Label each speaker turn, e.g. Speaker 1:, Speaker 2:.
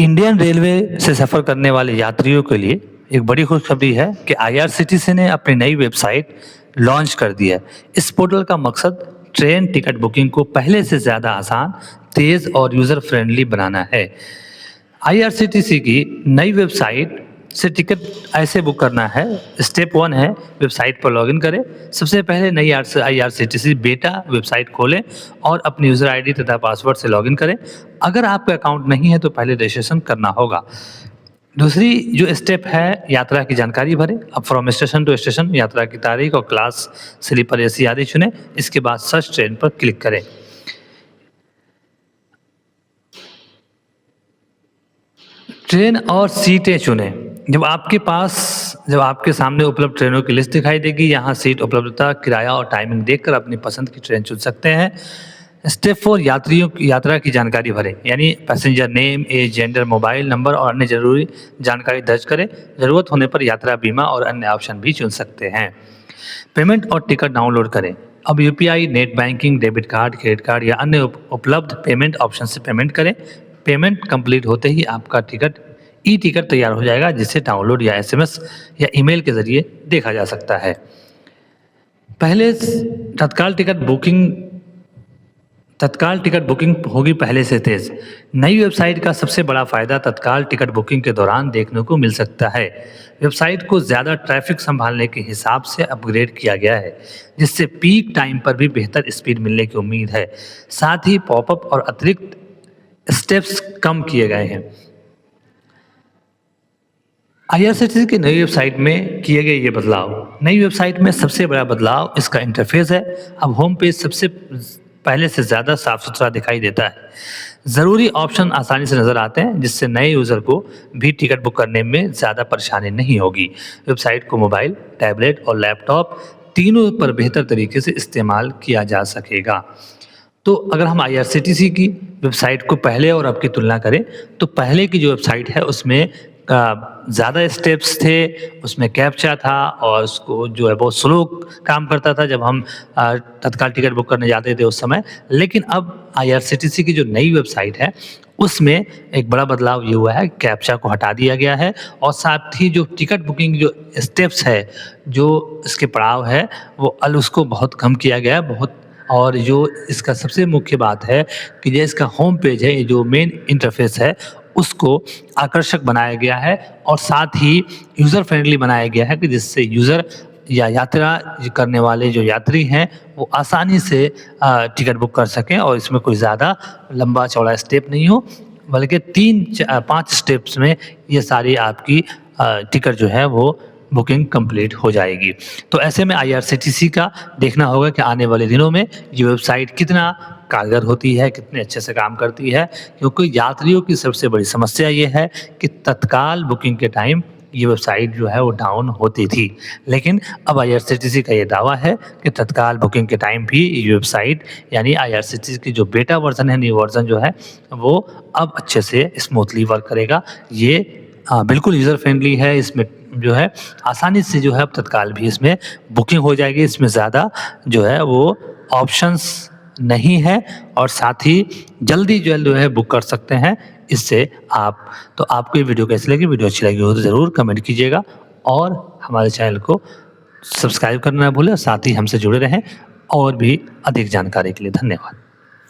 Speaker 1: Indian railway से सफ़र करने वाले यात्रियों के लिए एक बड़ी खुशखबरी है कि आईआरसीटीसी ने अपनी नई वेबसाइट लॉन्च कर दी है। इस पोर्टल का मकसद ट्रेन टिकट बुकिंग को पहले से ज़्यादा आसान, तेज़ और यूज़र फ्रेंडली बनाना है। आईआरसीटीसी की नई वेबसाइट से टिकट ऐसे बुक करना है। स्टेप 1 है, वेबसाइट पर लॉगिन करें। सबसे पहले नई आईआरसीटीसी बेटा वेबसाइट खोलें और अपनी यूज़र आईडी तथा पासवर्ड से लॉगिन करें। अगर आपका अकाउंट नहीं है तो पहले रजिस्ट्रेशन करना होगा। दूसरी जो स्टेप है, यात्रा की जानकारी भरें। अब फ्रॉम स्टेशन टू स्टेशन यात्रा की तारीख और क्लास, स्लीपर एसी आदि चुनें। इसके बाद सर्च ट्रेन पर क्लिक करें। ट्रेन और सीटें चुनें। जब आपके सामने उपलब्ध ट्रेनों की लिस्ट दिखाई देगी, यहाँ सीट उपलब्धता, किराया और टाइमिंग देखकर अपनी पसंद की ट्रेन चुन सकते हैं। स्टेप 4, यात्रियों की यात्रा की जानकारी भरें, यानी passenger name, age, gender, mobile number और अन्य ज़रूरी जानकारी दर्ज करें। ज़रूरत होने पर यात्रा बीमा और अन्य ऑप्शन भी चुन सकते हैं। पेमेंट और टिकट डाउनलोड करें। अब UPI, net banking, debit card, credit card या अन्य उपलब्ध पेमेंट ऑप्शन से पेमेंट करें। पेमेंट कंप्लीट होते ही आपका ई टिकट तैयार हो जाएगा, जिसे डाउनलोड या एसएमएस या ईमेल के ज़रिए देखा जा सकता है। पहले तत्काल टिकट बुकिंग होगी पहले से तेज़। नई वेबसाइट का सबसे बड़ा फ़ायदा तत्काल टिकट बुकिंग के दौरान देखने को मिल सकता है। वेबसाइट को ज़्यादा ट्रैफिक संभालने के हिसाब से अपग्रेड किया गया है, जिससे पीक टाइम पर भी बेहतर स्पीड मिलने की उम्मीद है। साथ ही पॉपअप और अतिरिक्त स्टेप्स कम किए गए हैं। आईआरसीटीसी की नई वेबसाइट में किए गए ये बदलाव। नई वेबसाइट में सबसे बड़ा बदलाव इसका इंटरफेस है। अब होम पेज सबसे पहले से ज़्यादा साफ सुथरा दिखाई देता है। ज़रूरी ऑप्शन आसानी से नज़र आते हैं, जिससे नए यूज़र को भी टिकट बुक करने में ज़्यादा परेशानी नहीं होगी। वेबसाइट को मोबाइल, टैबलेट और लैपटॉप तीनों पर बेहतर तरीके से इस्तेमाल किया जा सकेगा। तो अगर हम आईआरसीटीसी की वेबसाइट को पहले और अब की तुलना करें, तो पहले की जो वेबसाइट है उसमें ज़्यादा स्टेप्स थे, उसमें कैप्चा था और उसको जो है बहुत स्लो काम करता था जब हम तत्काल टिकट बुक करने जाते थे उस समय। लेकिन अब आईआरसीटीसी की जो नई वेबसाइट है उसमें एक बड़ा बदलाव ये हुआ है, कैप्चा को हटा दिया गया है और साथ ही जो टिकट बुकिंग जो स्टेप्स है, जो इसके पड़ाव है, वो उसको बहुत कम किया गया है बहुत। और जो इसका सबसे मुख्य बात है कि जो इसका होम पेज है, जो मेन इंटरफेस है, उसको आकर्षक बनाया गया है और साथ ही यूज़र फ्रेंडली बनाया गया है कि जिससे यूज़र या यात्रा करने वाले जो यात्री हैं वो आसानी से टिकट बुक कर सकें और इसमें कोई ज़्यादा लंबा चौड़ा स्टेप नहीं हो, बल्कि 3-5 स्टेप्स में ये सारी आपकी टिकट जो है वो बुकिंग कंप्लीट हो जाएगी। तो ऐसे में आईआरसीटीसी का देखना होगा कि आने वाले दिनों में ये वेबसाइट कितना कारगर होती है, कितने अच्छे से काम करती है, क्योंकि यात्रियों की सबसे बड़ी समस्या ये है कि तत्काल बुकिंग के टाइम ये वेबसाइट जो है वो डाउन होती थी। लेकिन अब आईआरसीटीसी का ये दावा है कि तत्काल बुकिंग के टाइम भी ये वेबसाइट, यानी आईआरसीटीसी की जो बेटा वर्जन है, न्यू वर्जन जो है, वो अब अच्छे से स्मूथली वर्क करेगा। ये बिल्कुल यूज़र फ्रेंडली है। इसमें जो है आसानी से जो है अब तत्काल भी इसमें बुकिंग हो जाएगी। इसमें ज़्यादा जो है वो ऑप्शंस नहीं है और साथ ही जल्दी जो है बुक कर सकते हैं इससे आप। तो आपको ये वीडियो कैसी लगी? वीडियो अच्छी लगी हो तो ज़रूर कमेंट कीजिएगा और हमारे चैनल को सब्सक्राइब करना ना भूलें और साथ ही हमसे जुड़े रहें और भी अधिक जानकारी के लिए। धन्यवाद।